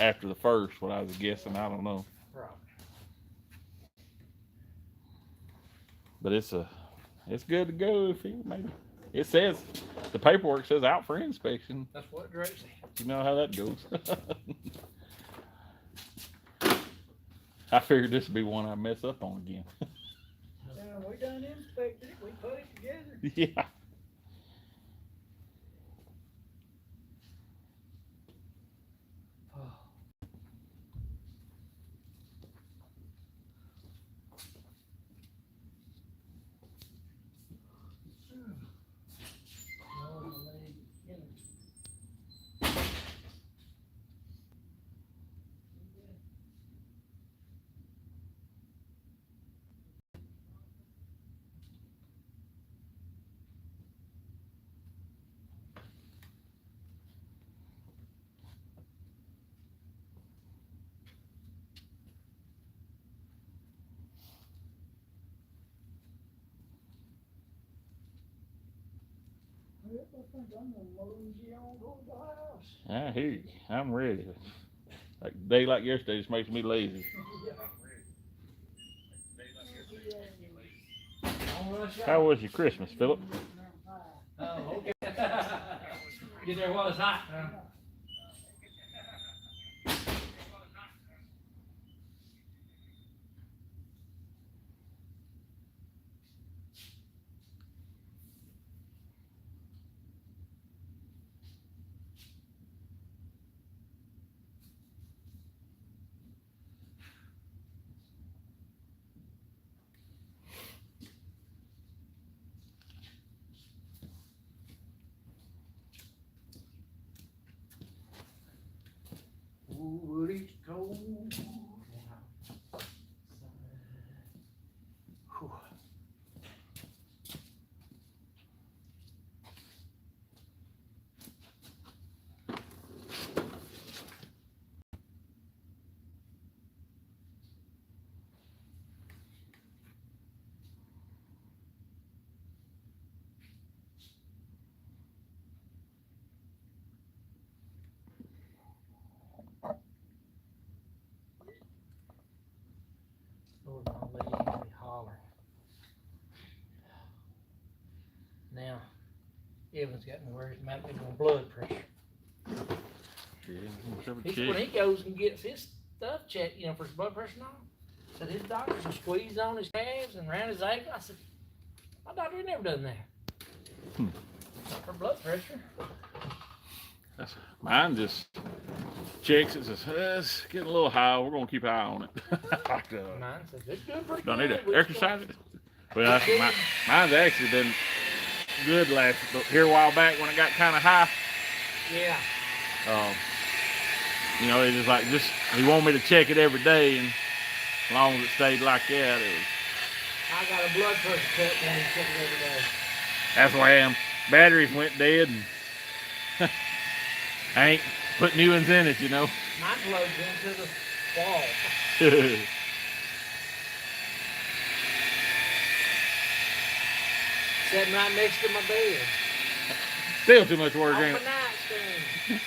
after the first. What I was guessing, I don't know. Right. But it's good to go if you maybe. It says the paperwork says out for inspection. That's what Drake said. You know how that goes. I figured this would be one I mess up on again. We done inspected it. We put it together. Yeah. I think I'm gonna mosey on go to the house. I hear you. I'm ready. Like a day like yesterday just makes me lazy. How was your Christmas, Philip? Oh, okay. Get there while it's hot. Ooh, but it's cold. Lord, I'll let you hear me holler. Now, Evan's got me worried about me on blood pressure. When he goes and gets his stuff checked, for his blood pressure and all, said his doctors will squeeze on his calves and around his ankle. I said, my doctor ain't never done that. Not for blood pressure. Mine just checks it, says, it's getting a little high. We're going to keep an eye on it. Mine says, it's doing pretty Don't good. need to exercise it. Well, mine's actually been good here a while back when it got kind of high. Yeah. It's just like, he wanted me to check it every day, and as long as it stayed like that, I got a blood pressure cut when he check it every day. That's where I am. Batteries went dead, and I ain't put new ones in it, Mine plugs into the wall. Sitting right next to my bed. Still too much work, On ain't my it? nightstand.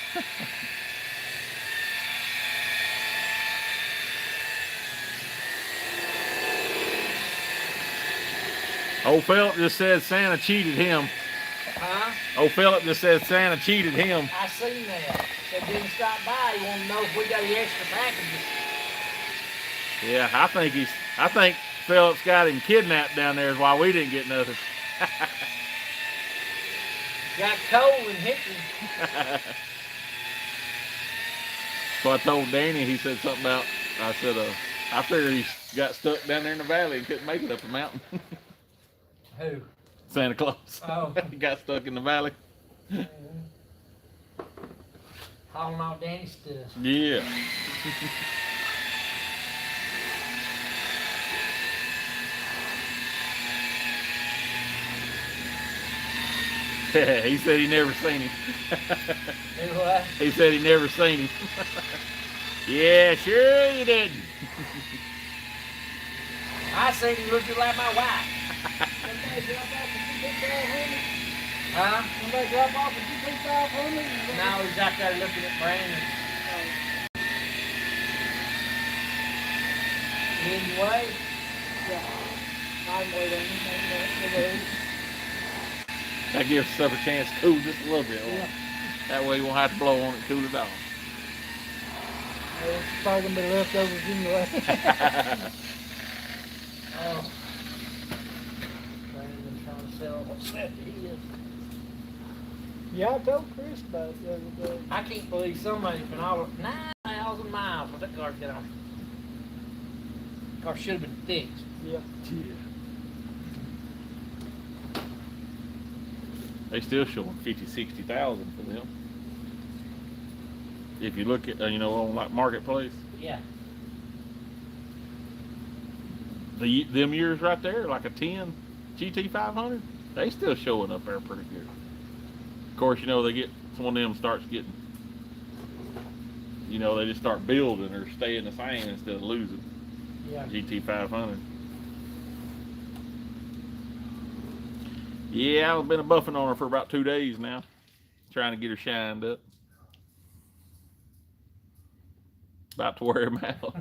Old Philip just said Santa cheated him. Huh? Old Philip just said Santa cheated him. I seen that. Said didn't stop by. He wanted to know if we got any extra packages. Yeah, I think Philip's got him kidnapped down there is why we didn't get nothing. Got cold and hit me. So I told Danny, he said something about, I said, I figured he got stuck down there in the valley and couldn't make it up the mountain. Who? Santa Claus. Oh. He got stuck in the valley. Hauling all Danny's stuff. Yeah. He said he never seen him. Do what? He said he never seen him. Yeah, sure you didn't. I seen him looking like my wife. Somebody drop off and you take off on me? Huh? Somebody drop off and you take off on me? No, he's out there looking at Brandon. Heading away. Yeah. I'm waiting, and That gives stuff a chance to cool just a little bit. yeah. That way you won't have to blow on it, cool it off. It's probably gonna be leftovers anyway. Oh. Brandon trying to sell what's left of his. Yeah, I told Chris about it the other day. I can't believe somebody's been all 9,000 miles for that car to get on. Car should have been fixed. Yeah. They still showing 50, 60,000 for them. If you look at, on like Marketplace, Yeah. them years right there, like a 10 GT 500, they still showing up there pretty good. Of course, they get, some of them starts getting, they just start building or staying the same instead of losing. Yeah. GT 500. Yeah, I've been a buffing on her for about 2 days now, trying to get her shined up. About to wear him out.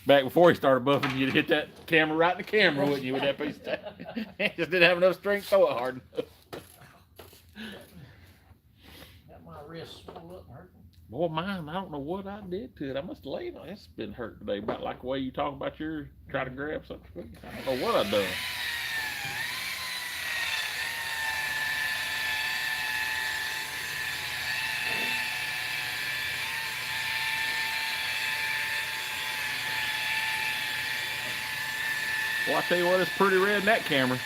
Back before he started buffing, you'd hit that camera right in the camera, wouldn't you, with that piece of tape? Just didn't have enough strength to throw it hard enough. Got my wrist swelled up and hurting. Boy, mine, I don't know what I did to it. I must have laid on it. It's been hurt today, about like the way you talk about yours, try to grab something. I don't know what I done. Well, I tell you what, it's pretty red in that camera.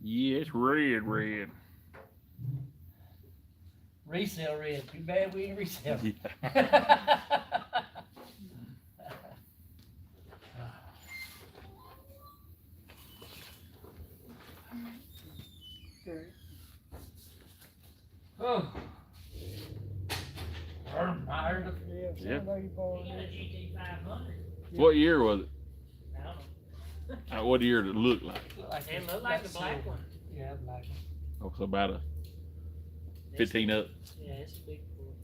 Yeah, it's red. Resale red. Too bad we ain't resale. Yeah. Okay. Oh. I heard it. Yeah, Yeah. somebody bought He got a it. GT 500. What year was it? Now, What year did it look like? it looked like the black one. Yeah, black one. Oh, so about a 15 up. Yeah, it's a big Ford.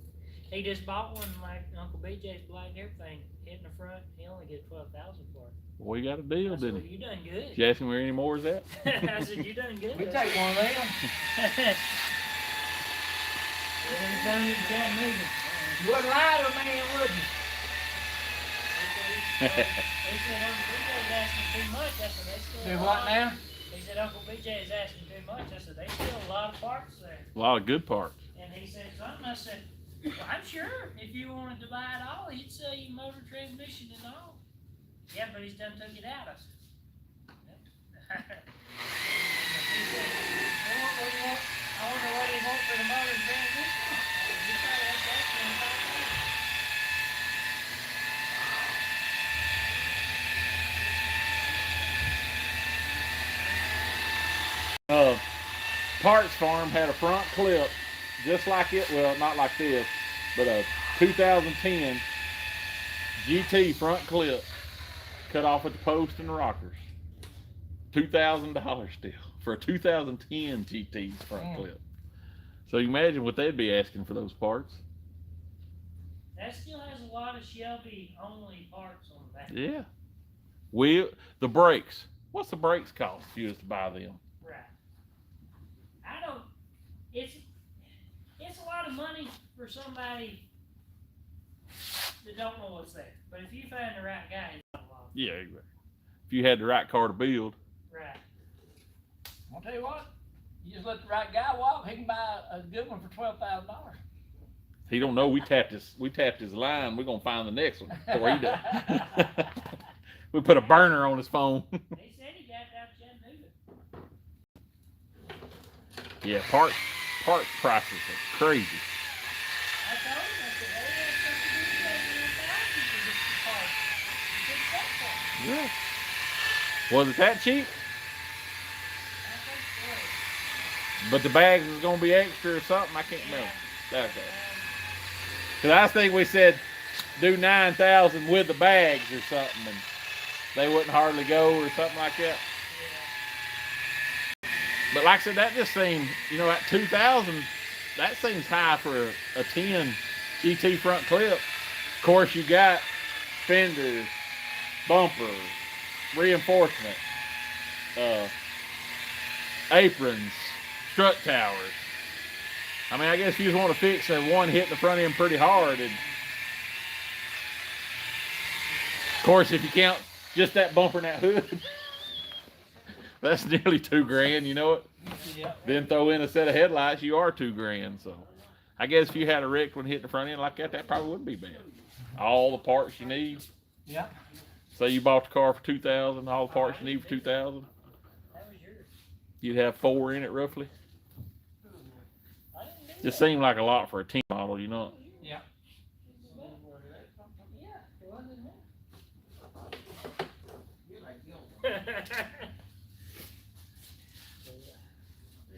He just bought one like Uncle BJ's black and everything. Hit in the front. He only get 12,000 for it. Well, we got a deal, I said, didn't well, he? you done good. You asking where any more is at? I said, you done good. We take one of them. Anytime you got me. You wouldn't lie to a man, would you? He said Uncle BJ's asking too much. I said, they still Do what now? He said Uncle BJ is asking too much. I said, they still a lot of parts there. A lot of good parts. And he said something. I said, well, I'm sure if you wanted to buy it all, he'd sell you motor, transmission, and all. Yeah, but he's done took it out. I said, yep. He said, well, what do you want? I wonder what he want for the motor and transmission. I said, you probably have to ask him about that. Parts Farm had a front clip just like it, well, not like this, but a 2010 GT front clip cut off at the post and the rockers. $2,000 still for a 2010 GT front clip. So you imagine what they'd be asking for those parts. That still has a lot of Shelby only parts on the back. Yeah. The brakes. What's the brakes cost if you was to buy them? Right. I don't. It's a lot of money for somebody that don't know what's there. But if you find the right guy, it's not a lot. Yeah, exactly. If you had the right car to build. Right. I'll tell you what, you just let the right guy walk, he can buy a good one for $12,000. He don't know we tapped his line. We're gonna find the next one before he does. We put a burner on his phone. They said he got it out of Chattanooga. Yeah, parts prices are crazy. I told him, I said, hey, that's something to do with that. You get the parts. It's that part. Yeah. Was it that cheap? I think so. But the bags was gonna be extra or something. I can't remember. Okay. Cause I think we said do 9,000 with the bags or something, and they wouldn't hardly go or something like that. Yeah. But like I said, that just seemed, you know, at 2,000, that seems high for a 10 GT front clip. Of course, you got fenders, bumpers, reinforcement, aprons, strut towers. I mean, I guess if you just want to fix that one hitting the front end pretty hard, and of course, if you count just that bumper and that hood, that's nearly $2,000, you know it? Yeah. Then throw in a set of headlights, you are $2,000. So I guess if you had a wrecked one hit the front end like that, that probably wouldn't be bad. All the parts you need. Yeah. Say you bought the car for $2,000, all the parts you need for $2,000. That was yours. You'd have 4 in it roughly. I didn't do Just seemed like a lot for a 10 model, you know? Yeah. Yeah, it wasn't You're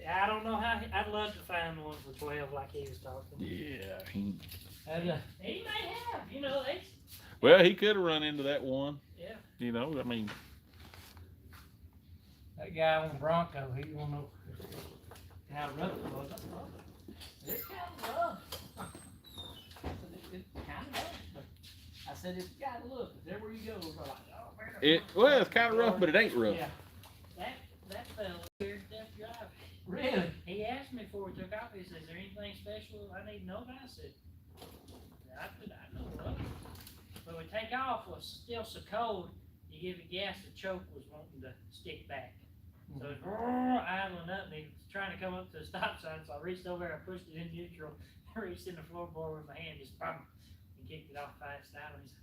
Yeah, I don't know how. I'd love to find one for 12 like he was talking. Yeah. He may have, you know. They, Well, he could have run into that one. yeah. You know, I mean, that guy on Bronco, he don't know how rough it was. It's kind of rough. It's kind of rough, but I said it's got to look. Everywhere you go, it's like, oh man. well, it's kind of rough, but it ain't rough. Yeah. That fella here, Deaf Drive. Really? He asked me before we took off. He said, "Is there anything special I need to know about?" I said, "I know what." But we take off was still so cold. You give it gas, the choke was wanting to stick back. So it's idling up, and he was trying to come up to the stop sign. So I reached over and I pushed it in neutral. I reached in the floorboard with my hand, just bam, and kicked it off fast down. He said,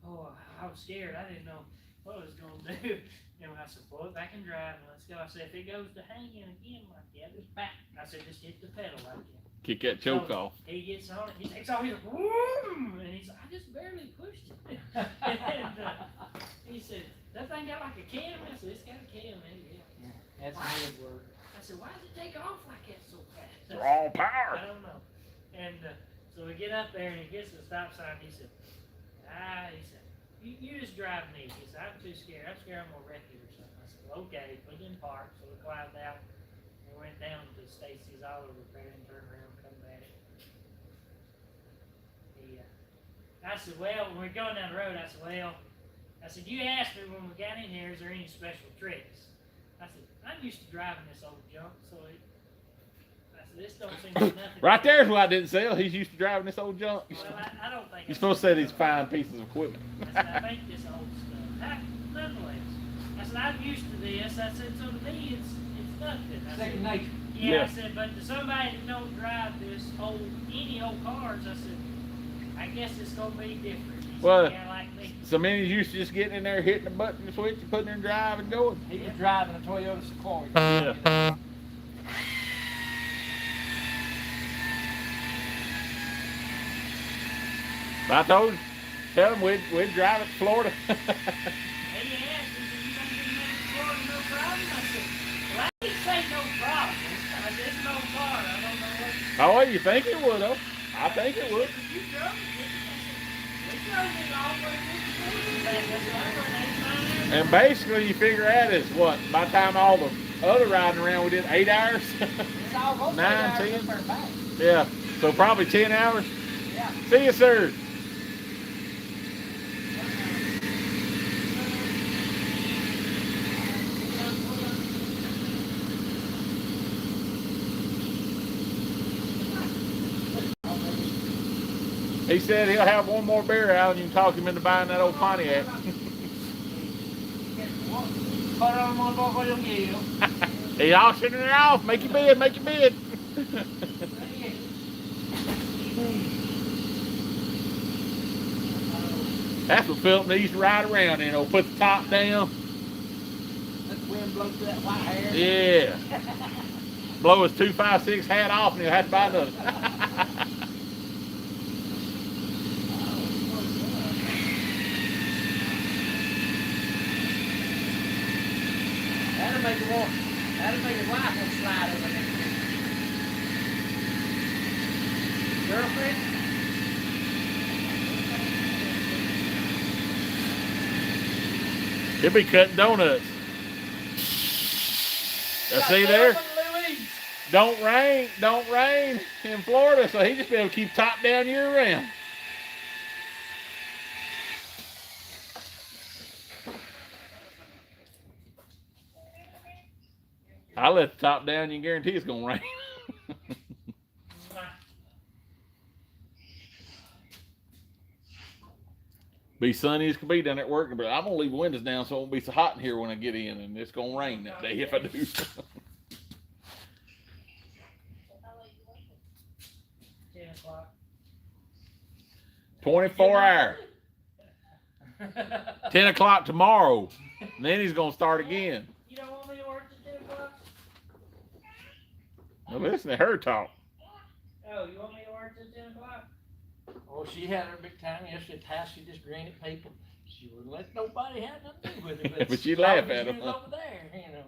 "Oh, I was scared. I didn't know what it was going to do." And I said, "Pull it back and drive, and let's go." I said, "If it goes to hanging again like that, just back." I said, "Just hit the pedal like that." Kick that choke So off. He gets on it. He takes off. He's like, "Whoom!" And he's like, "I just barely pushed it." And he said, "That thing got like a cam?" I said, "It's got a cam in it." Yeah. That's good work. I said, "Why did it take off like that so fast?" They're all I power. don't know. And so we get up there and he gets to the stop sign. He said, he said, you just drive me." He said, "I'm too scared. I'm scared I'm going to wreck you or something." I said, "Well, okay." Put it in park. So we climbed out. We went down to Stacy's Auto Repair and turned around and come back. I said, "Well," when we're going down the road, I said, "You asked me when we got in here, is there any special tricks?" I said, "I'm used to driving this old junk, so I said, this don't seem like nothing." Right there's why I didn't sell. He's used to driving this old junk. Well, I don't think. You're supposed to say these fine pieces of equipment. I said, "I think this old stuff." Nonetheless, I said, "I'm used to this." I said, "So to me, it's nothing." I Second said, nature. yeah, Yeah. I said, "But to somebody that don't drive any old cars," I said, "I guess it's gonna be different." He said, Well, "Yeah, like me." So many's used to just getting in there, hitting the button, the switch, and putting it in drive and going. He was driving a Toyota Sequoia. Yeah. I told him, tell him we'd drive it to Florida. And he asked, he said, "You gonna get me in Florida, no problem?" I said, "Well, I didn't say no problem. I said, it's no car. I don't know what." Oh, well, you think it would, though? I think it would. You drove it, didn't you? I said, "We drove it all the way to the Florida." That's what I run 8 miles. And basically, you figure that is what? By the time all the other riding around, we did 8 hours? It's almost 9, 8 hours 10. per bag. Yeah, so probably 10 hours. Yeah. See you, sir. He said he'll have one more beer out and you can talk him into buying that old Pontiac. Put it on one more for them gills. He's auctioning it off. Make your bid, make your bid. That's what Philip needs to ride around in. Put the top down. Let the wind blow through that white hair. Yeah. blow his 256 hat off and he'll have to buy another. That'll make it more. That'll make his wife want to slide over there. Girlfriend? He'll be cutting donuts. See there? Don't rain in Florida, so he just be able to keep top down year round. I let the top down, you can guarantee it's gonna rain. Be sunny as can be down there working, but I'm gonna leave the windows down so it won't be so hot in here when I get in, and it's gonna rain that day if I do. 10 o'clock. 24 hours. 10 o'clock tomorrow. And then he's gonna start again. You don't want me to work till 10 o'clock? Now listen to her talk. Oh, you want me to work till 10 o'clock? Oh, she had her big time yesterday at the house. She just grinned at people. She wouldn't let nobody have nothing to do with it. But she'd laugh at them. them. Over there, you know.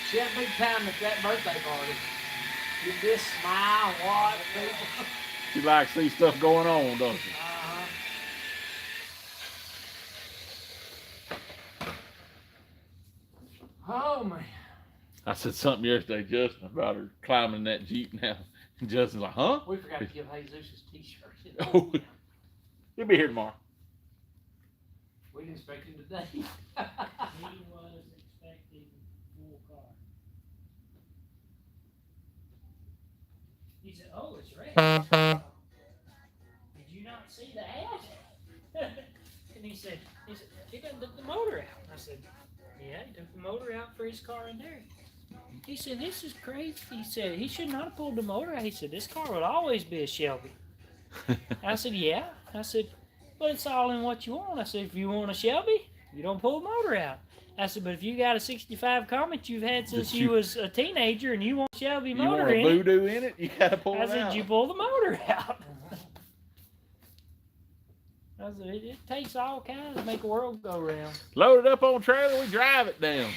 She had a big time at that birthday party. You just smile, watch people. She likes to see stuff going on, doesn't she? Oh, man. I said something yesterday, Justin, about her climbing that Jeep now. And Justin's like, huh? We forgot to give Jesus his t-shirt. Oh, he'll be here tomorrow. We didn't expect him today. He was expecting full car. He said, oh, it's red. Did you not see the ad? And he said, he done took the motor out. I said, yeah, he took the motor out for his car in there. He said, this is crazy. He said, he should not have pulled the motor out. He said, this car would always be a Shelby. I said, yeah. I said, but it's all in what you want. I said, if you want a Shelby, you don't pull the motor out. I said, but if you got a 65 Comet you've had since you was a teenager and you want Shelby motor in you want a it, Voodoo in it, you gotta pull it out. I said, you pull the motor out. I said, it takes all kinds to make the world go round. Load it up on trailer, we drive it down.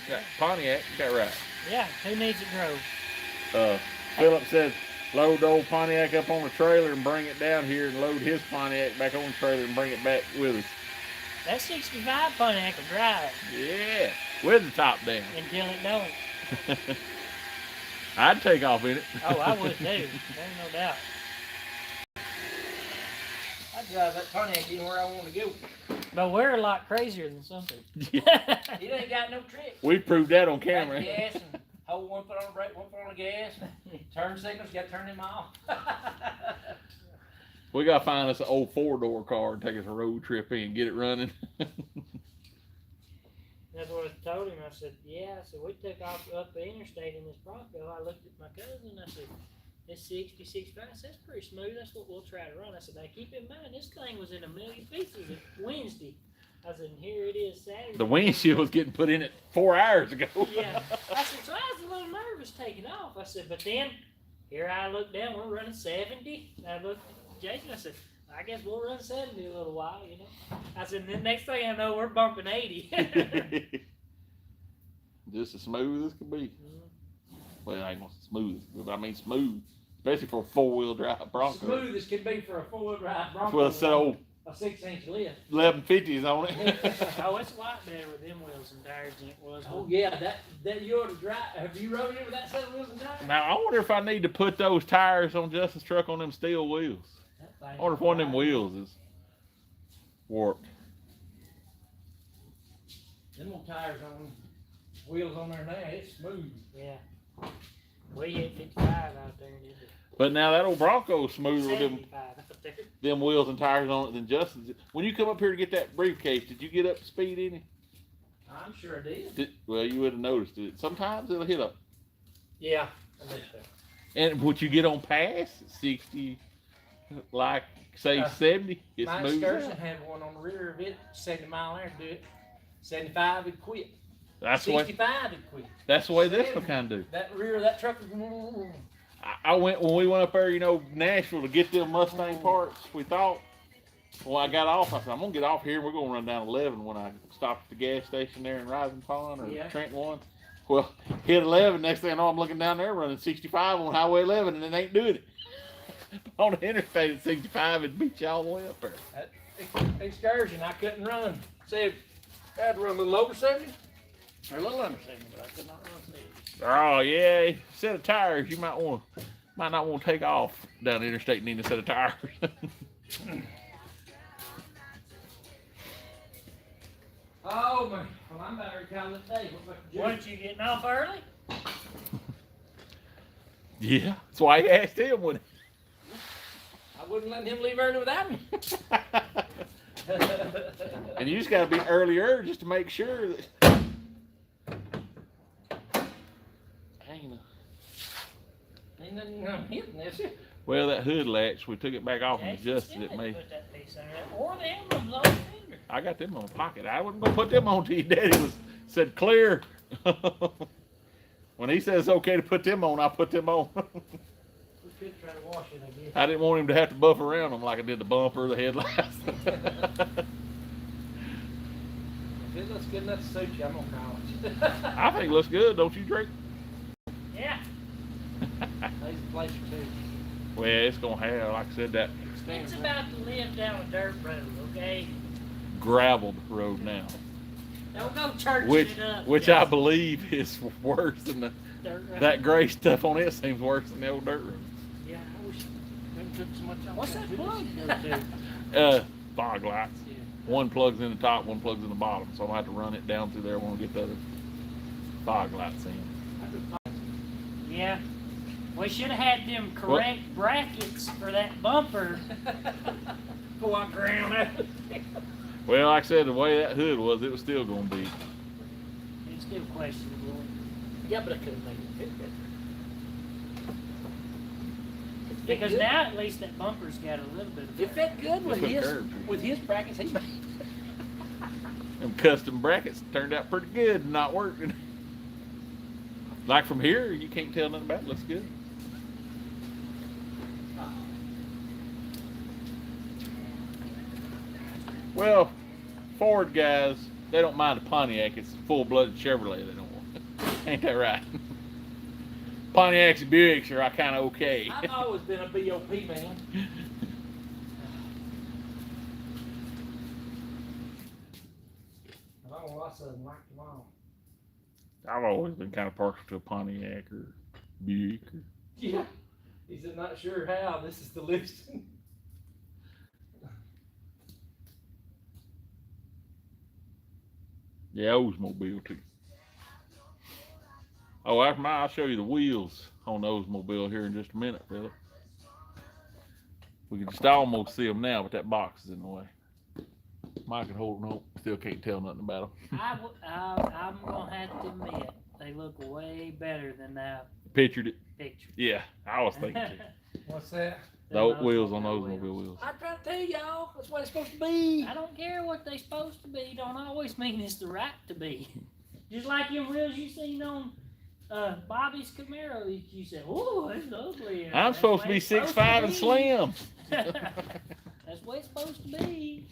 Got Pontiac, you got right. Yeah, who needs it drove? Philip said, load the old Pontiac up on the trailer and bring it down here and load his Pontiac back on the trailer and bring it back with us. That 65 Pontiac will drive Yeah, with the top down. until it don't. I'd take off in it. Oh, I would too. There's no doubt. I drive that Pontiac anywhere I want to go. But we're a lot crazier than some people. Yeah. It ain't got no trick. We proved that on Got camera. the gas and hold one foot on the brake, one foot on the gas. Turn signals, got to turn them off. We gotta find us an old 4-door car and take us a road trip in, get it running. That's what I told him. I said, yeah. I said, we took off up the interstate in this Bronco. I looked at my cousin. I said, it's 60, 65. I said, that's pretty smooth. That's what we'll try to run. I said, now keep in mind, this thing was in a million pieces Wednesday. I said, and here it is Saturday. The windshield was getting put in it 4 hours ago. Yeah. I said, so I was a little nervous taking off. I said, but then, here I looked down, we're running 70. And I looked at Jason, I said, I guess we'll run 70 a little while, you know. I said, and the next thing I know, we're bumping 80. Just as smooth as can be. Well, I ain't gonna say smooth, but I mean smooth. Especially for a 4-wheel drive Bronco. Smooth as can be for a 4-wheel drive Bronco. Well, it's that old a 6-inch lift. 1150s on it. Oh, it's a lot better with them wheels and tires than it was. Oh yeah, that you ought to drive. Have you rode it with that set of wheels and tires? Now, I wonder if I need to put those tires on Justin's truck on them steel wheels. I wonder if one of them wheels is warped. Them old tires on wheels on there now, it's smooth. Yeah. We hit 55 out there, did it? But now that old Bronco's smoother with 75 out there. them wheels and tires on it than Justin's. When you come up here to get that briefcase, did you get up to speed any? I'm sure it Did, well, you would have noticed it. Sometimes it'll hit up. Yeah, I think so. And would you get on pass 60, like say 70? It's My smooth. excursion had one on the rear of it, 70 mile an hour to do it. 75 it'd quit. That's the way. 65 it'd quit. That's the way this one kind of do. That rear of that truck was. I went when we went up there, you know, Nashville to get them Mustang parts. We thought. Well, I got off. I said, I'm gonna get off here. We're gonna run down 11 when I stopped at the gas station there in Rising Pond or Yeah. Trenton one. Well, hit 11. Next thing I know, I'm looking down there running 65 on Highway 11, and it ain't doing it. On the interstate at 65, it beat you all the way up there. That excursion, I couldn't run. Said I had to run a little over 70 or a little under 70, but I could not run 70. Oh yeah, set of tires. You might not want to take off down the interstate and need a set of tires. Oh man, well I'm about to call it day. What about you? Weren't you getting off early? Yeah, that's why he asked him when. I wouldn't let him leave early without me. And you just got to be earlier just to make sure that. Hang on. Ain't nothing hitting this. Well, that hood latch, we took it back off and Jason adjusted still it. didn't May put that piece on there. Or the emblems on the finger. I got them on my pocket. I wasn't gonna put them on till your daddy said clear. When he says it's okay to put them on, I put them on. We could try to wash it, I guess. I didn't want him to have to buff around them like I did the bumper, the headlights. If it looks good enough to suit you, I'm gonna call it. I think it looks good, don't you, Drake? Yeah. There's a place or two. Well, it's gonna have, like I said, that It's about to live down a dirt road, okay? graveled road now, Don't go churching which it up. I believe is worse than the, Dirt road. that gray stuff on it seems worse than the old dirt road. Yeah, I wish we took so much off. What's that plug? Fog lights. Yeah. One plugs in the top, one plugs in the bottom. So I'm gonna have to run it down through there when we get the other fog lights in. Yeah. We should have had them correct brackets for that bumper. Go on ground out. Well, like I said, the way that hood was, it was still gonna be. It's still questionable. Yeah, but I couldn't make it fit better. Because now at least that bumper's got a little bit of. It fit good with Put his curves. brackets he made. Them custom brackets turned out pretty good, not working. Like from here, you can't tell nothing about it. Looks good. Well, Ford guys, they don't mind a Pontiac. It's a full-blooded Chevrolet they don't want. Ain't that right? Pontiacs and Buicks are kind of okay. I've always been a BOP man. I don't know lots of them like them all. I've always been kind of partial to a Pontiac or Buick. Yeah. He said, not sure how. This is the listing. Yeah, Oldsmobile too. Oh, after mine, I'll show you the wheels on the Oldsmobile here in just a minute, fella. We can just almost see them now, but that box is in the way. Mike can hold no, still can't tell nothing about them. I'm gonna have to admit, they look way better than that Pictured it. picture. Yeah, I was thinking too. What's that? The old wheels on those Oldsmobile wheels. I try to tell y'all, that's what it's supposed to be. I don't care what they supposed to be. Don't always mean it's the right to be. Just like them wheels you seen on Bobby's Camaro. You said, "Oh, that's ugly." I'm That's supposed the to way be it's supposed 6'5" to and be. slim. That's the way it's supposed to be.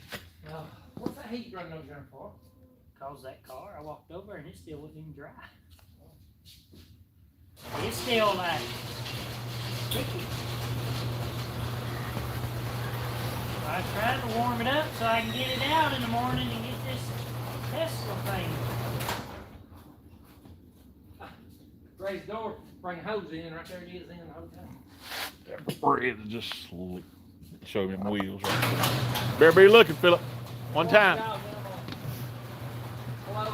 What's that heat running over there for? Cause that car, I walked over and it still wasn't even dry. It's still like sticky. I tried to warm it up so I can get it out in the morning and get this Tesla thing. Raise the door, bring a hose in, right there it is in the hotel. That bread is just slick. Show me them wheels right there. Better be looking, Philip. One time. Pull it out,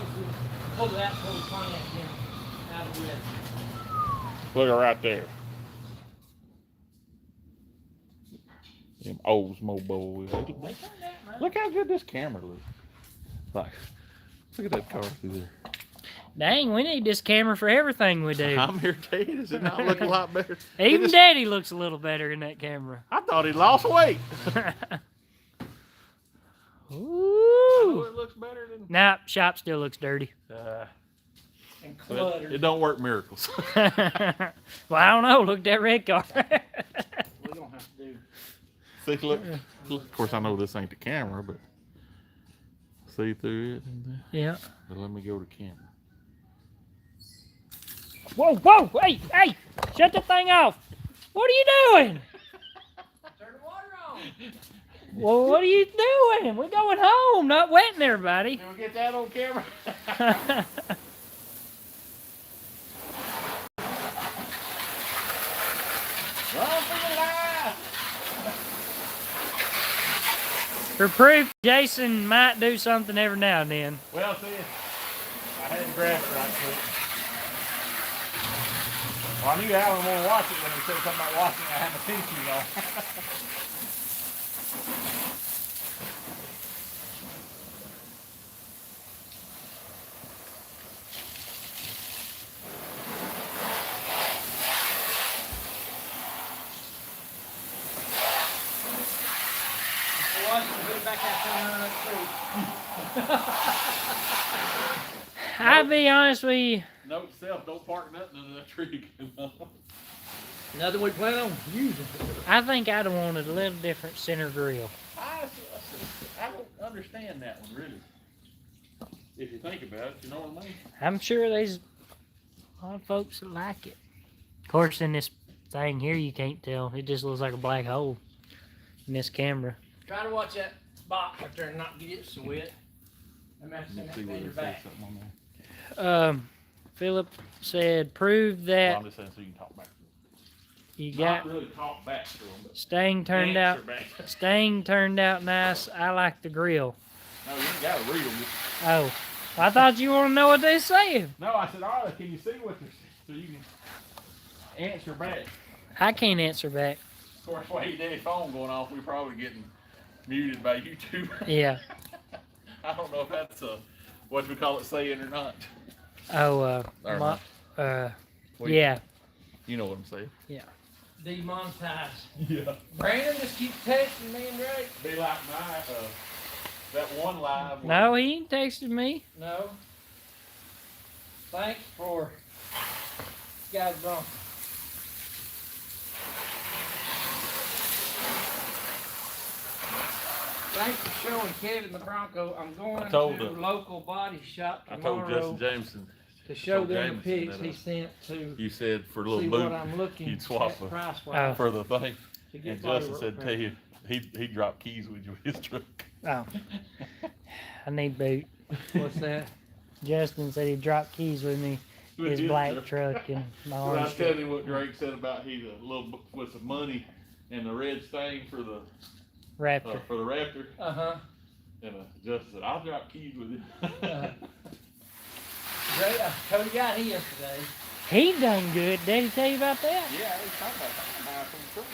pull the Pontiac in, out of the way. Look right there. Them Oldsmo boys. Look how good this camera looks. Like, look at that car through there. Dang, we need this camera for everything we do. I'm here to tell you, does it not look a lot better? Even Daddy looks a little better in that camera. I thought he lost weight. Ooh. It looks better than. Nah, shop still looks dirty. And But cluttered. it don't work miracles. Well, I don't know. Look at that red car. We don't have to do. See, look. Of course, I know this ain't the camera, but see through it. Yeah. But let me go to camera. Whoa, whoa, hey, hey, shut the thing off. What are you doing? Turn the water on. Well, what are you doing? We're going home, not wetting everybody. Can we get that on camera? Run for your life! For proof, Jason might do something every now and then. Well, see, I hadn't grabbed it right quick. Well, I knew Alan wouldn't watch it when he said something about watching it. I had my pinkies on. Watch and put it back out there under that tree. I'll be honest with you. Note to self, don't park nothing under that tree. Nothing we plan on using. I think I'd have wanted a little different center grill. I don't understand that one, really. If you think about it, you know what I mean? I'm sure there's a lot of folks that like it. Of course, in this thing here, you can't tell. It just looks like a black hole in this camera. Try to watch that box up there and not get it so wet. I'm gonna have to send that See thing whether your it says back. something on there. Philip said, prove Well, that I'm just saying so you can talk back to them. you Not got really talk back to them, but Stang turned out. answer back. Stang turned out nice. I like the grill. No, you ain't got to read them. Oh, I thought you want to know what they're saying. No, I said, all right, can you see what they're saying so you can answer back? I can't answer back. Of course, while you daddy's phone going off, we're probably getting muted by YouTube. Yeah. I don't know if that's a, what we call it, saying or not. Oh, Or my, Well, yeah. You know what I'm saying. Demonetized. Yeah. Brandon just keeps texting me and Drake. Be like my, that one live. No, he ain't texted me. No. Thanks for guys wrong. Thanks for showing Kevin the Bronco. I'm going told to him. local body shop I told tomorrow Justin Jameson, to show told them the Jameson pics that, he sent to you said for a see little what loot, I'm looking you'd swap at a- price Oh. wise. for the thing. to get And body Justin work said, tell done. you, he dropped keys with you with his truck. Oh. I need boot. What's that? Justin said he dropped keys with me. His black truck and my Well, I orange tell truck. you what Drake said about he the little with some money and the red stain for the Raptor. Raptor, Uh-huh. and Justin said, "I'll drop keys with you." Drake, I told you got here yesterday. He done good. Did he tell you about that? Yeah, I was talking about that.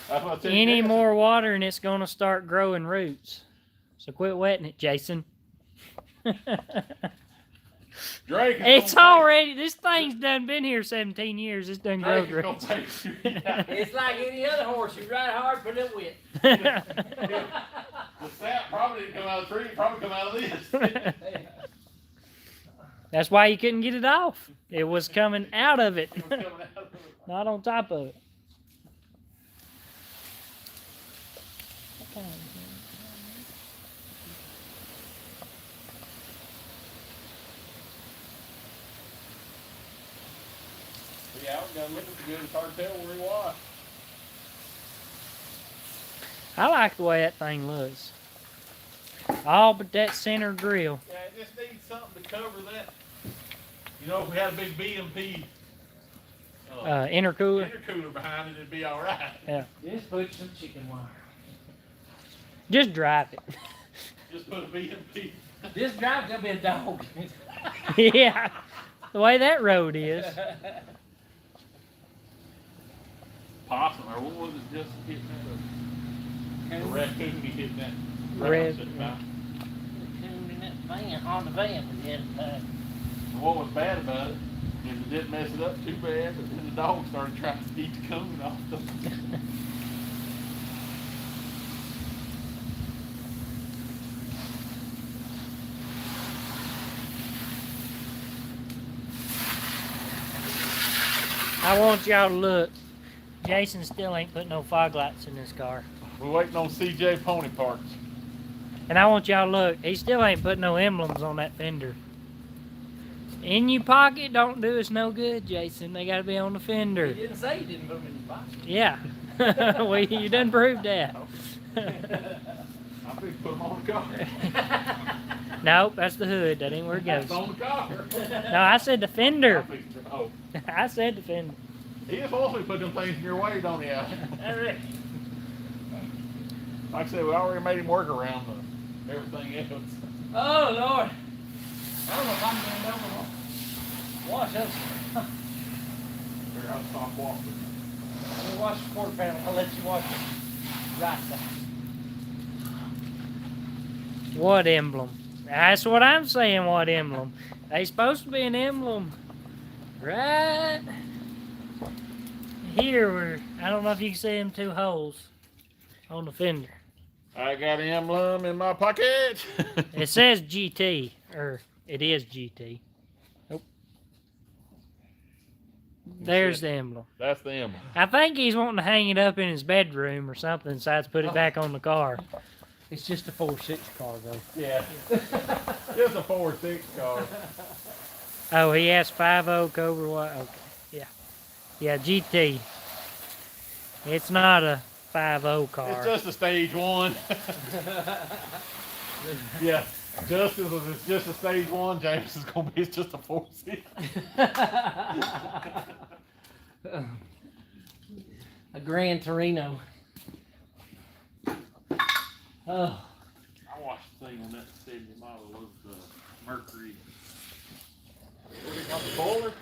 That's what I said. Any more water and it's gonna start growing roots. So quit wetting it, Jason. Drake. is It's gonna already, this thing's done been here 17 years. It's done take- growed Drake is gonna roots. take you. It's like any other horse. You ride hard, but it wet. The sap probably didn't come out of the tree. It probably come out of this. That's why you couldn't get it off. It was coming out of it, It was coming out of it. not on top of it. Yeah, I was gonna look at the good. It's hard to tell where he was. I like the way that thing looks. All but that center grill. Yeah, it just needs something to cover that. You know, if we had a big BMP Intercooler. intercooler behind it, it'd be all right. Just put some chicken wire. Just drive it. Just put a BMP. This drive's gonna be a dog. Yeah. The way that road is. possum, or what was it just hitting that? A raccoon hitting that Red, ground. yeah. Coon in that van, on the van was the other time. And what was bad about it is it didn't mess it up too bad, but then the dog started trying to eat the coon off the. I want y'all to look. Jason still ain't put no fog lights in his car. We're waiting on CJ Pony Parts. And I want y'all to look. He still ain't put no emblems on that fender. In your pocket don't do us no good, Jason. They gotta be on the He fender. didn't say he didn't put them in his pocket. Yeah. Well, you done proved that. I think put them on the car. Nope, that's the hood. That ain't where it goes. That's on the car. No, I said the fender. Oh, I said the fender. he is supposed to put them things in your way, don't he? Al? Like I said, we already made him work around everything else. Oh, Lord. I don't know if I'm going down the wash up. Here, I'll stop walking. Let me wash the quarter panel. I'll let you wash it. Right side. What emblem? That's what I'm saying, what emblem? They supposed to be an emblem right here where, I don't know if you can see them two holes on the fender. I got an emblem in my pocket. It says GT, or it is GT. Nope. There's the emblem. That's the emblem. I think he's wanting to hang it up in his bedroom or something, decides to put it back on the car. It's just a 4.6 car, though. Yeah. Just a 4.6 car. Oh, he has 5.0 Cobra White. Okay, yeah. Yeah, GT. It's not a 5.0 car. It's just a stage one. Yeah. Justice is it's just a stage one. James is gonna be it's just a 4.6. A Gran Torino. Oh. I watched the thing on that 70 model of the Mercury. What do you call it?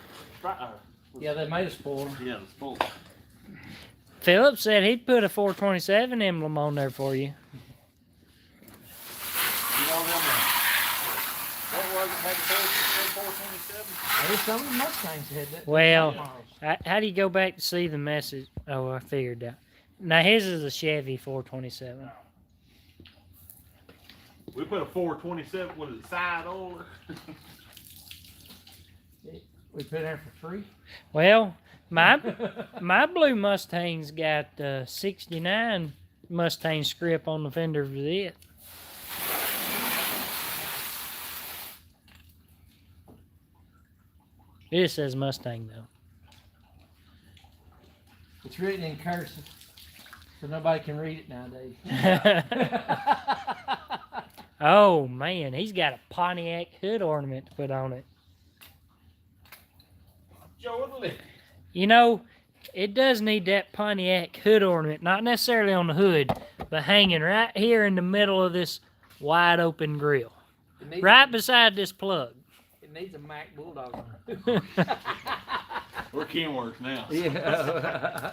Spoiler? Yeah, they made a spoiler. Yeah, the spoiler. Philip said he'd put a 427 emblem on there for you. You know them, what was it? Had the 427? There's some of the Mustangs had that. Well, models. how do you go back to see the message? Oh, I figured out. Now his is a Chevy 427. We put a 427 with a side over. We put in for free. Well, my blue Mustang's got 69 Mustang script on the fender for it. It just says Mustang though. It's written in cursive, so nobody can read it nowadays. Oh man, he's got a Pontiac hood ornament to put on it. Jordan. You know, it does need that Pontiac hood ornament, not necessarily on the hood, but hanging right here in the middle of this wide open grill. Right beside this plug. It needs a Mack Bulldog on it. We're Kenworth now. Yeah.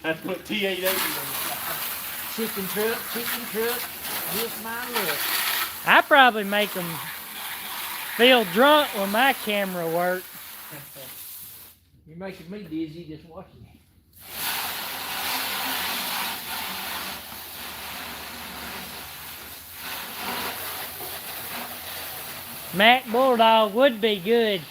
Let's put T880 on Chicken truck, just my look. I probably make them feel drunk when my camera works. You're making me dizzy just watching it. Mack Bulldog would be good.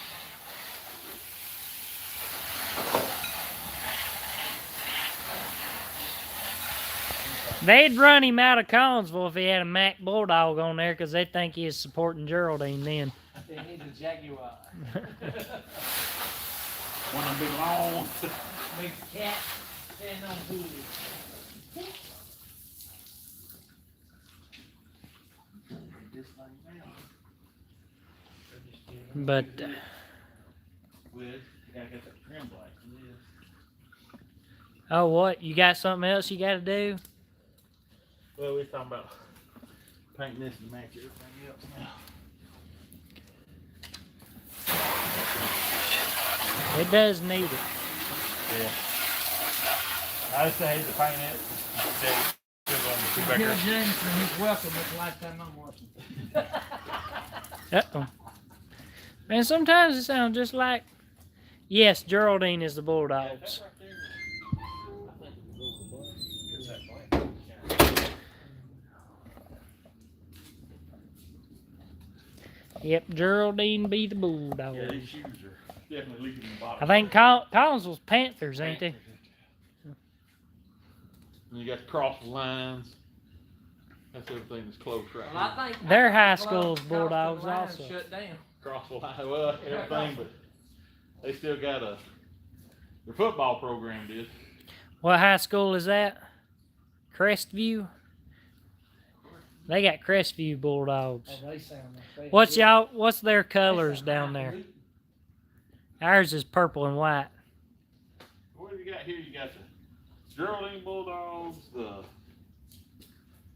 They'd run him out of Collinsville if he had a Mack Bulldog on there because they think he is supporting Geraldine then. They need a Jaguar. One of them big long. Big cat standing on wheels. But With, gotta get that trim black. oh, what? You got something else you got to do? Well, we're talking about painting this and match everything else now. It does need it. Yeah. I just hate to paint it. Bill Jameson, he's welcome at the lifetime I'm watching. Uh-oh. Man, sometimes it sounds just like, yes, Geraldine is the Bulldogs. Yep, Geraldine be the Bulldogs. Yeah, these shoes are definitely leaking in the bottom. I think Collinsville's Panthers, ain't they? And you got the cross lines. That's everything that's close right Well, now. I think Their high Club school's Crossville Bulldogs Lions also. shut down. Cross the line, well, everything, but they still got their football program did. What high school is that? Crestview? They got Crestview Bulldogs. Oh, they sound like they- What's their colors down there? Ours is purple and white. What do you got here? You got the Geraldine Bulldogs, the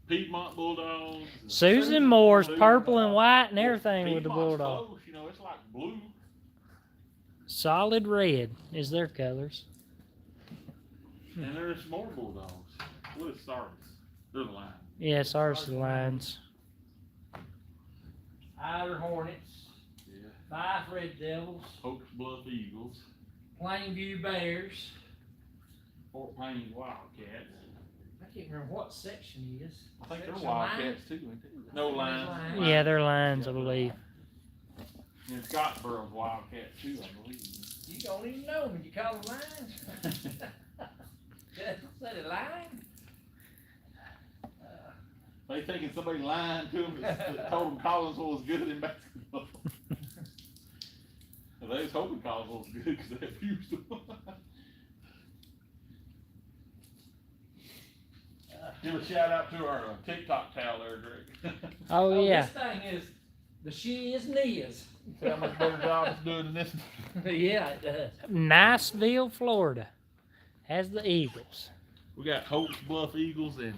Piedmont Bulldogs. the Susan Moore's Blue purple and Bulldogs. white and everything with the Piedmont's Bulldog. close, you know, it's like blue. Solid red is their colors. And there's more Bulldogs. What is Sardis? They're the line. Yes, ours is the Lions. Ider Hornets, Yeah. Fife Red Devils, Oaks Bluff Eagles, Plainview Bears. Fort Payne Wildcats. I can't remember what section he is. I think they're Section Wildcats too, ain't they? No Lions. lines. Yeah, they're Lions, I believe. And Scottsboro's Wildcat too, I believe. You don't even know when you call them lines. Said a line? They thinking somebody lying to them that told them Collinsville was good in basketball. Well, they was hoping Collinsville was good because they abused them. Give a shout out to our TikTok towel there, Greg. Oh, yeah. This thing is the she is Nia's. See how much better job it's doing than this? Yeah, it does. Niceville, Florida has the Eagles. We got Oaks Bluff Eagles and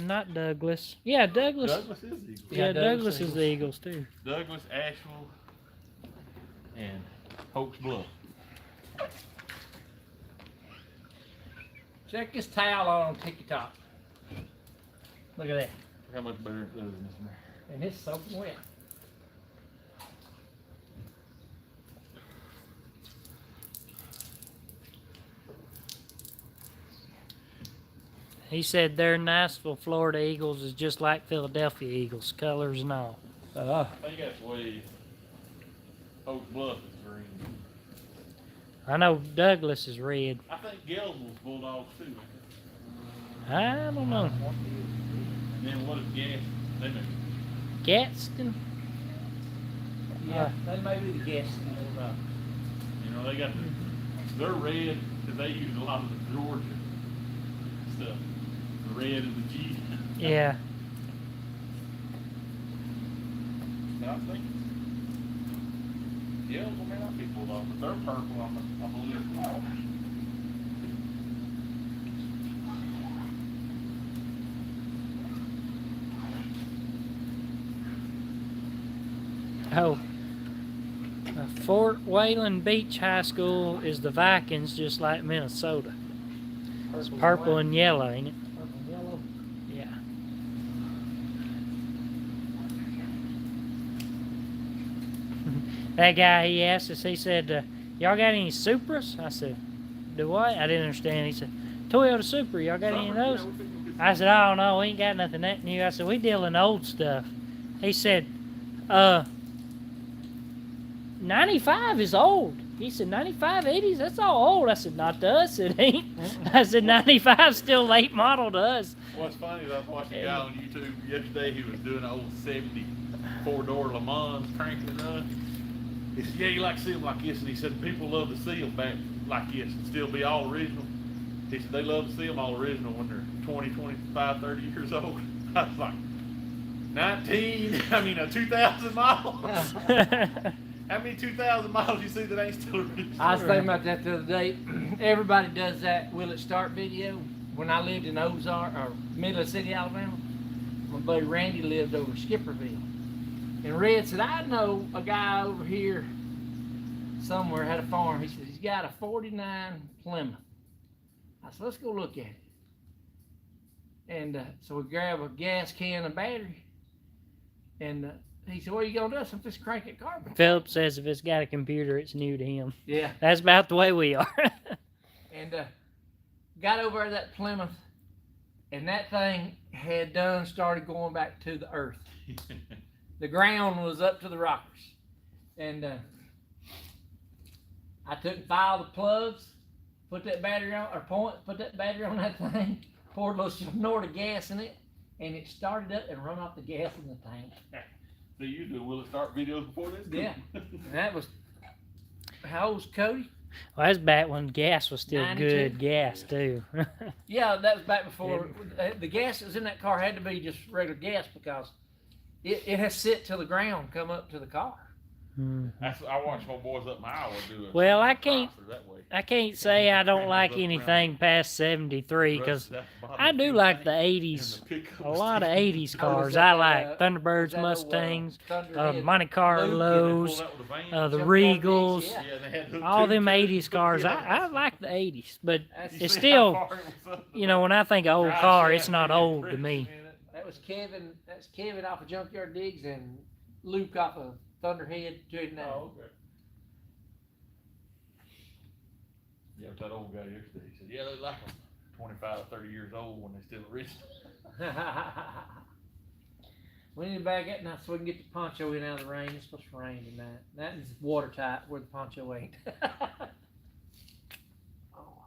Not Douglas. Yeah, Douglas. Douglas is Eagles. Yeah, Yeah, Douglas Douglas is the Eagles too. Douglas, Asheville, and Oaks Bluff. Check this towel out on TikTok. Look at that. How much better it does than this one? And it's soaking wet. He said their Niceville, Florida Eagles is just like Philadelphia Eagles, colors and all. I think that's the way Oak Bluff is green. I know Douglas is red. I think Gainesville's Bulldogs too. Ain't I don't know. they? And then what is Gas? They make Gadsden? Yeah, they may be the guests. you know they got they're red because they use a lot of the Georgia stuff. The red and the G. Yeah. I think Gainesville may not be Bulldogs, but they're purple. I believe. Oh. Fort Wayland Beach High School is the Vikings, just like Minnesota. It's purple and yellow, ain't it? Purple and yellow. Yeah. That guy, he asked us, he said, y'all got any Supras? I said, do what? I didn't understand. He said, Toyota Supra, y'all got any of those? I said, oh no, we ain't got nothing that new. I said, we deal in old stuff. He said, 95 is old. He said, 95, 80s, that's all old. I said, not to us, it ain't. I said, 95's still late model to us. What's funny is I was watching a guy on YouTube yesterday. He was doing an old 74-door Le Mans cranking it up. He said, yeah, you like to see them like this. And he said, people love to see them back like this and still be all original. He said, they love to see them all original when they're 20, 25, 30 years old. I was like, 2000 miles? How many 2,000 miles you see that ain't still original? I was thinking about that the other day. Everybody does that Will It Start video. When I lived in Ozark, or Midland City, Alabama, my buddy Randy lived over Skipperville. And Red said, I know a guy over here somewhere had a farm. He said, he's got a 49 Plymouth. I said, let's go look at it. And so we grab a gas can and battery. And he said, what are you going to do? I said, just crank it carbon. Philip says if it's got a computer, it's new to him. Yeah. That's about the way we are. And got over to that Plymouth, and that thing had started going back to the earth. The ground was up to the rockers. And I took and filed the plugs, put that battery on, put that battery on that thing, poured a little snort of gas in it, and it started up and run off the gas in the tank. So you do will it start videos before this? Yeah. And that was, how old's Cody? Well, that's back when gas was still 92. good gas, too. Yeah, that was back before. The gas that was in that car had to be just regular gas because it has sit till the ground come up to the car. Hmm. I watch my boys up in Iowa do it. Well, I can't That way. I can't say I don't like anything past 73 because I do like the 80s. A lot of 80s cars I like. Thunderbirds, that old, Mustangs, Thunderhead Monte Carlos, the Jump on Regals, dicks, yeah. all them 80s cars. I like the 80s, but That's- it's still, you know, when I think of old car, it's not old to me. That was Kevin. That's Kevin off of Junkyard Digs and Luke off of Thunderhead 289. Oh, okay. Yeah, that old guy yesterday, he said, yeah, they like them 25, 30 years old when they still original. We need to back it now so we can get the poncho in out of the rain. It's supposed to rain tonight. That is watertight where the poncho ain't. Oh.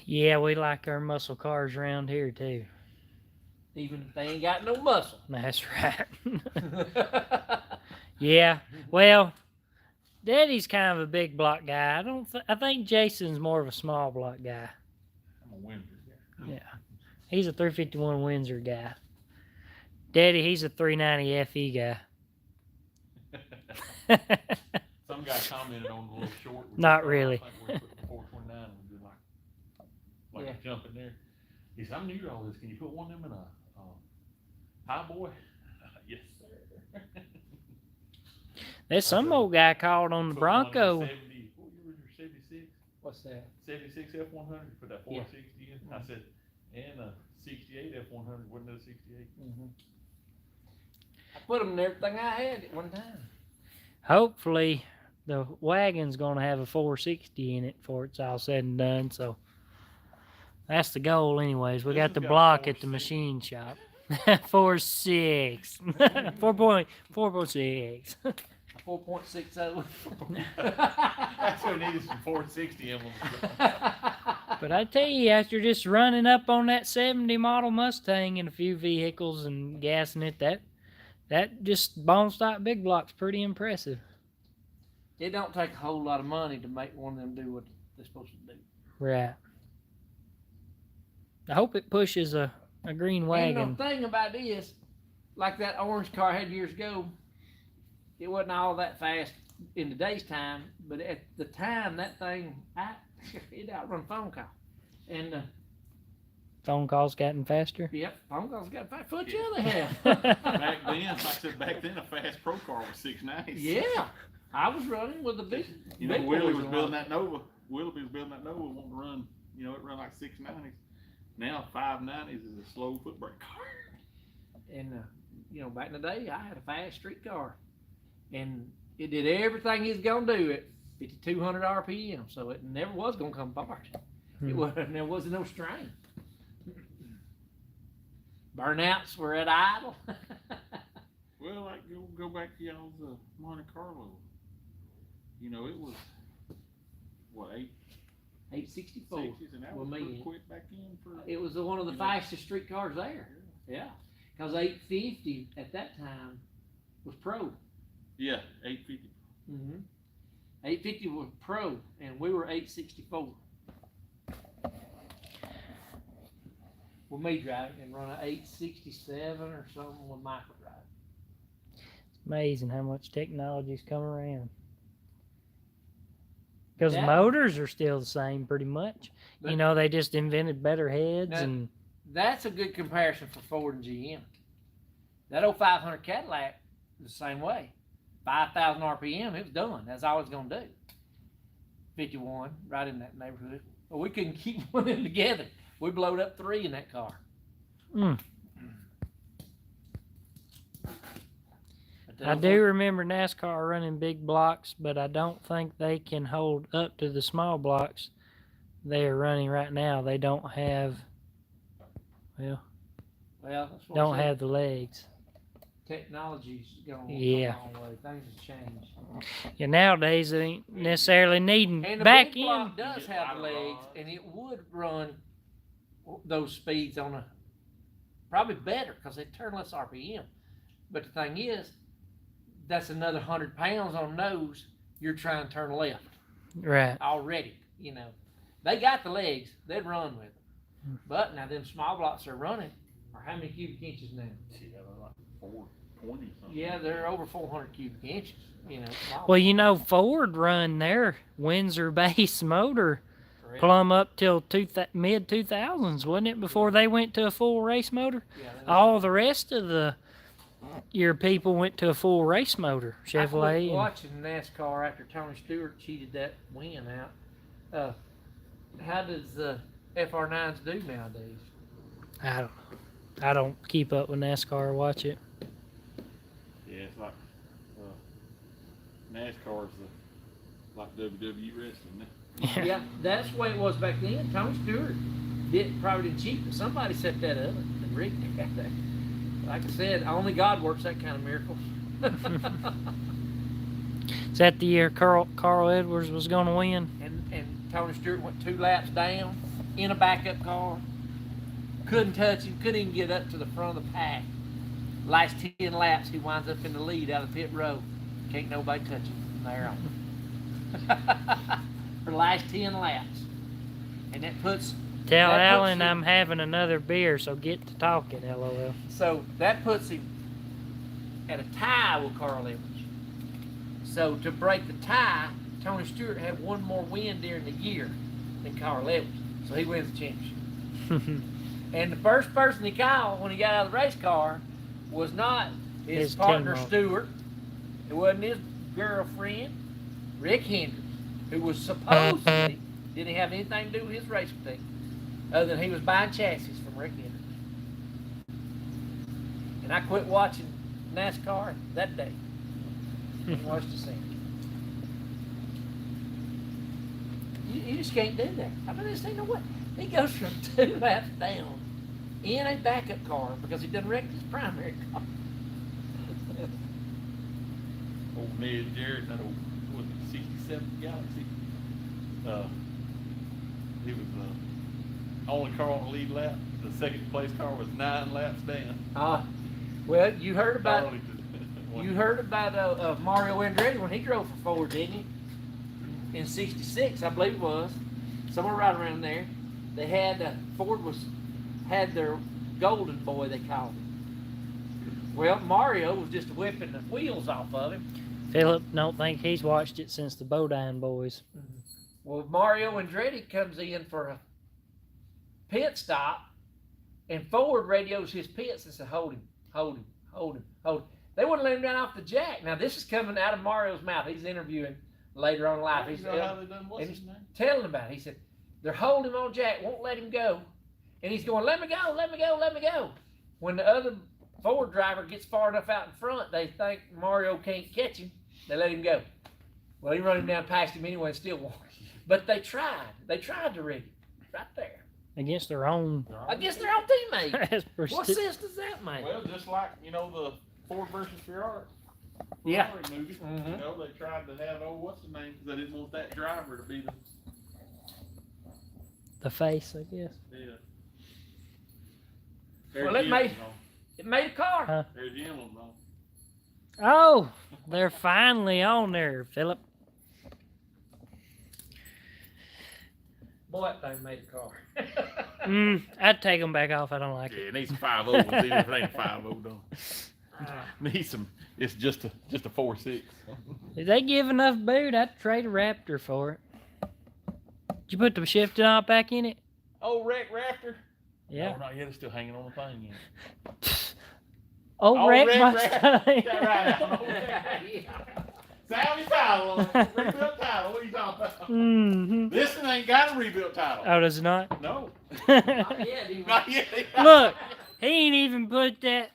Yeah, we like our muscle cars around here too. Even if they ain't got no muscle. That's right. Yeah, well, Daddy's kind of a big block guy. I think Jason's more of a small block guy. I'm a Windsor guy. Yeah, he's a 351 Windsor guy. Daddy, he's a 390 FE guy. Some guy commented on the little short. Not really. I think we put the 429 and do like Yeah. a jump in there. He said, I'm new to all this. Can you put one of them in a high boy? Yes, sir. There's some old guy called on the Put one in Bronco. 70, what year was your 76? What's that? 76 F100, put that Yeah. 460 in. I said, and a 68 F100, wasn't it a 68? Mm-hmm. I put them in everything I had at one time. Hopefully, the wagon's gonna have a 460 in it before it's all said and done. So that's the goal, anyways. We This got has the got block at the 4.6. machine shop. 4.6. 4.6. A 4.60. That's what needed some 460 emblems. But I tell you, after just running up on that 70 model Mustang in a few vehicles and gassing it, that just bone stock big block's pretty impressive. It don't take a whole lot of money to make one of them do what they're supposed to do. Right. I hope it pushes a green And wagon. the thing about this, like that orange car I had years ago, it wasn't all that fast in today's time, but at the time that thing, it outrun phone call. And Phone calls gotten faster. yep, phone calls got 5 foot you they have. Back then, like I said, a fast pro car was 690s. Yeah, I was running with the big. You know, big Willie boys was a building lot. that Nova. Willoughby was building that Nova, wanting to run, it run like 690s. Now 590s is a slow foot brake car. And back in the day, I had a fast street car, and it did everything it's gonna do at 5,200 RPM. So it never was gonna come apart. It wasn't. There wasn't no strain. Burnouts were at idle. Well, like go back to y'all's Monte Carlo. It was what 864. 860s, and that Well, was me. pretty quick back in for. It was one of the fastest street cars there. Yeah, because 850 at that time was pro. Yeah, 850. Mm-hmm. 850 was pro, and we were 864. With me driving and run an 867 or something with Michael driving. Amazing how much technology's come around. Because Yeah. motors are still the same pretty much. But- They just invented better heads Now- and That's a good comparison for Ford and GM. That old 500 Cadillac was the same way. 5,000 RPM, it was done. That's all it's going to do. 51, right in that neighborhood. Well, we couldn't keep one of them together. We blowed up 3 in that car. Mm. But I do remember NASCAR running big blocks, but I don't think they can hold up to the small blocks they are running right now. They don't have, well, that's what don't I said. have the legs. Technology's going Yeah. a long way. Things have changed. Yeah, nowadays they ain't necessarily needing And the back big in. block does You get have lighter legs, rods. and it would run those speeds on a probably better because they turn less RPM. But the thing is, that's another 100 pounds on those. You're trying to turn left Right. already. You know, they got the legs; they'd run with them. But now them small blocks they're running are how many cubic inches now? Yeah, they're like 420 something. Yeah, they're over 400 cubic inches. You know, small Well, you know, Ford run their Windsor base motor blocks. plumb up till mid 2000s, wasn't it? Before they went to a full race motor. Yeah, they- All the rest of your people went to a full race motor, I quit Chevrolet. And, watching NASCAR after Tony Stewart cheated that win out. How does FR9s do nowadays? I don't know. I don't keep up with NASCAR or watch it. Yeah, it's like NASCAR's like WWE wrestling. Yeah, that's the way it was back then. Tony Stewart probably didn't cheat, but somebody set that up and rigged it. Like I said, only God works that kind of miracles. Is that the year Carl Edwards was going to win? and Tony Stewart went 2 laps down in a backup car. Couldn't touch him. Couldn't even get up to the front of the pack. Last 10 laps, he winds up in the lead out of pit road. Can't nobody touch him from there on. For the last 10 laps. And that puts... Tell that puts Alan him- I'm having another beer, so get to talking, LOL. So that puts him at a tie with Carl Edwards. So to break the tie, Tony Stewart had one more win during the year than Carl Edwards. So he wins the championship. And the first person he called when he got out of the race car was not his His partner teammate. Stewart. It wasn't his girlfriend, Rick Hendricks, who was supposedly didn't have anything to do with his racing team, other than he was buying chassis from Rick Hendricks. And I quit watching NASCAR that day. And watched the scene. You just can't do that. I mean, this ain't no way. He goes from 2 laps down in a backup car because he done wrecked his primary car. Old Ned Jarrett, that old, was it 67 Galaxy? He was the only car on the lead lap. The second place car was 9 laps down. Well, you heard about Darlington. Mario Andretti when he drove for Ford, didn't you? In '66, I believe it was, somewhere right around there. They had Ford had their golden boy, they called him. Well, Mario was just whipping the wheels off of him. Philip don't think he's watched it since the Bodine boys. Well, Mario Andretti comes in for a pit stop, and Ford radios his pits and said, "Hold him, hold him, hold him, hold him." They wouldn't let him down off the jack. Now, this is coming out of Mario's mouth. He's interviewing later on in life. He's You know how they done, what's and his name? telling about it. He said, they're holding him on jack, won't let him go. And he's going, let me go, let me go, let me go. When the other Ford driver gets far enough out in front, they think Mario can't catch him. They let him go. Well, he run him down past him anyway and still won. But they tried. They tried to rig it. Right there. Against their own. Against their own teammate. What What sense does that make? Well, just like, you know, the Ford versus Ferrari. Yeah. Ferrari movie. Mhm. You know, they tried to have, what's the name? 'Cause they didn't want that driver to be The face, I guess. Well, it made a car. Huh? There's the emblem on. Oh, they're finally on there, Philip. Boy, that thing made a car. I'd take them back off. I don't like Yeah, it. it needs some 5.0 ones. Even if it ain't 5.0 done. Needs some. It's just a 4.6. If they give enough boot, I'd trade a Raptor for it. Did you put the shifting knob back in it? Oh, Wreck Raptor. Yeah. No, not yet. It's still hanging on the thing yet. Oh, Oh, wreck wreck, my wreck. stomach. Yeah, right. Yeah. Sally title, rebuilt title. What are you talking about? Mm-hmm. This one ain't got a rebuilt title. Oh, does it not? No. Not yet, he Not yet. Look, he ain't even put that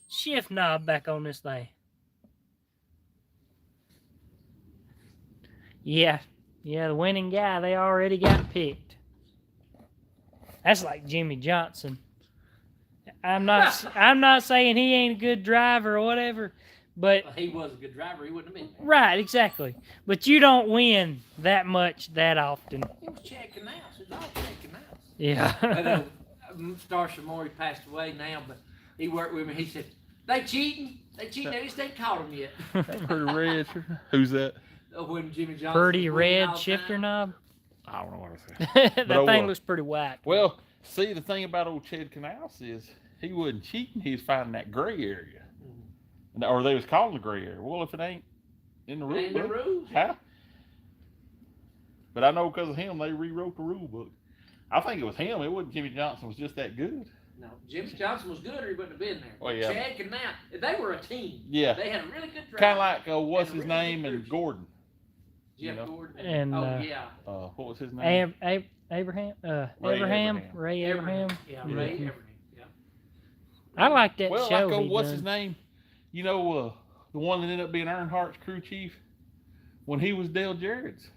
shift knob back on this thing. Yeah, the winning guy, they already got picked. That's like Jimmy Johnson. I'm not saying he ain't a good driver or whatever, but He was a good driver. He wouldn't have been there. right, exactly. But you don't win that much that often. He was Chad Canals. It's all Chad Canals. Yeah. Star Samori passed away now, but he worked with me. He said, they cheating. They just ain't caught him yet. Pretty red. Who's that? When Jimmy Johnson Pretty was winning all red the shifter time. knob. I don't know what I said. That thing looks pretty whack. Well, see, the thing about old Chad Canals is he wasn't cheating. He was finding that gray area. Or they was calling the gray area. Well, if it ain't in the rule Ain't the book, rules. how? But I know because of him, they rewrote the rule book. I think it was him. It wasn't Jimmy Johnson. Was just that good. No, Jimmy Johnson was good, or he wouldn't have been there. Oh, yeah. Chad Canal, they were a team. Yeah. They had a really good driver. Kind of like what's And his really name good and crew. Gordon. Jeff you know. Gordon. And, yeah. What was his name? Abraham, Ray Abraham, Abraham. Ray Abraham. Yeah, Yeah. Ray Abraham. Yeah. I like that Well, show. like he what's done. his name? You know, the one that ended up being Earnhardt's crew chief when he was Dale Jarrett's,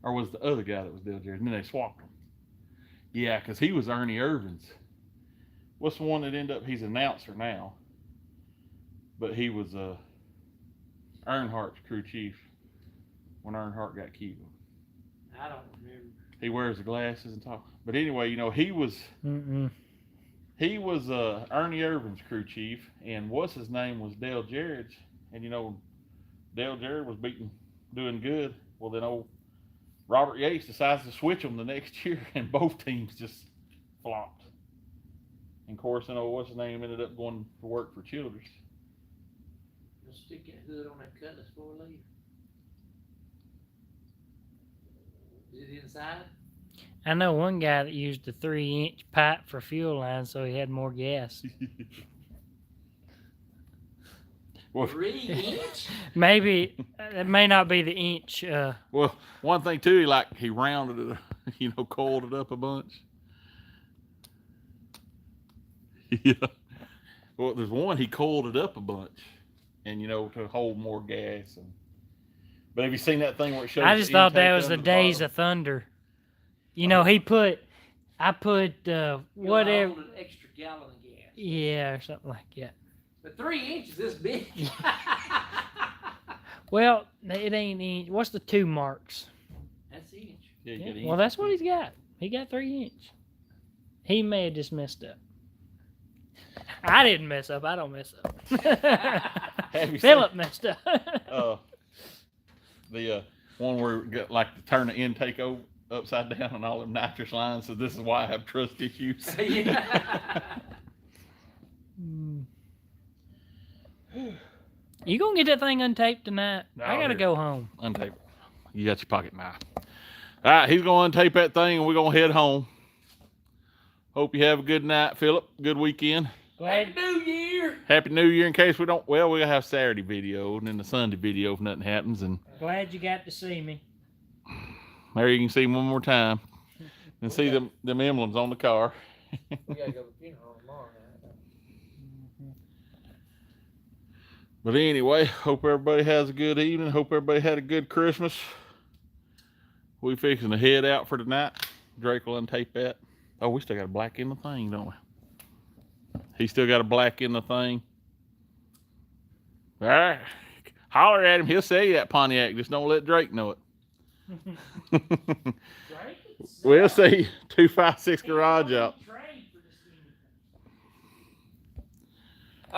or was the other guy that was Dale Jarrett? And then they swapped him. Yeah, because he was Ernie Irvin's. What's the one that ended up? He's an announcer now, but he was Earnhardt's crew chief when Earnhardt got killed. I don't remember. He wears the glasses and talk. But anyway, you know, he was Mm-mm. Ernie Irvin's crew chief, and what's his name was Dale Jarrett's, and you know, Dale Jarrett was doing good. Well, then old Robert Yates decides to switch them the next year, and both teams just flopped. And of course, you know, what's his name ended up going to work for Childress. You'll stick that hood on that cutlass before we leave. Is it inside? I know one guy that used a 3-inch pipe for fuel line so he had more gas. Well, 3 inch? Maybe it may not be the inch. well, one thing too, he rounded it, you know, coiled it up a bunch. Yeah. Well, there's one he coiled it up a bunch, and you know, to hold more gas. But have you seen that thing where it shows? I just the thought that intake was the under Days bottom? of Thunder. You know, I put whatever. Hold an extra gallon of gas. Yeah, or something like that. But 3 inches this big. Well, it ain't inch. What's the 2 marks? That's the inch. Yeah, you Yeah, get an well, inch. that's what he's got. He got 3 inch. He may have just messed up. I didn't mess up. I don't mess up. Have you Philip messed up. The one where you got like to turn the intake upside down on all them nitrous lines. So this is why I have trust issues. Yeah. You gonna get that thing untaped tonight? No, I gotta here. go home. Untape it. You got your pocket knife. All right, he's going to untape that thing and we're going to head home. Hope you have a good night, Philip. Good weekend. Happy New Year. Happy New Year. In case we don't, well, we're going to have Saturday video and then the Sunday video if nothing happens. And Glad you got to see me. there you can see one more time and see them emblems on the car. We gotta go to the funeral tomorrow night. But anyway, hope everybody has a good evening. Hope everybody had a good Christmas. We fixing to head out for tonight. Drake will untape that. Oh, we still got a black in the thing, don't we? He still got a black in the thing. All right. Holler at him. He'll sell you that Pontiac. Just don't let Drake know it. Drake? We'll see. 256 garage out.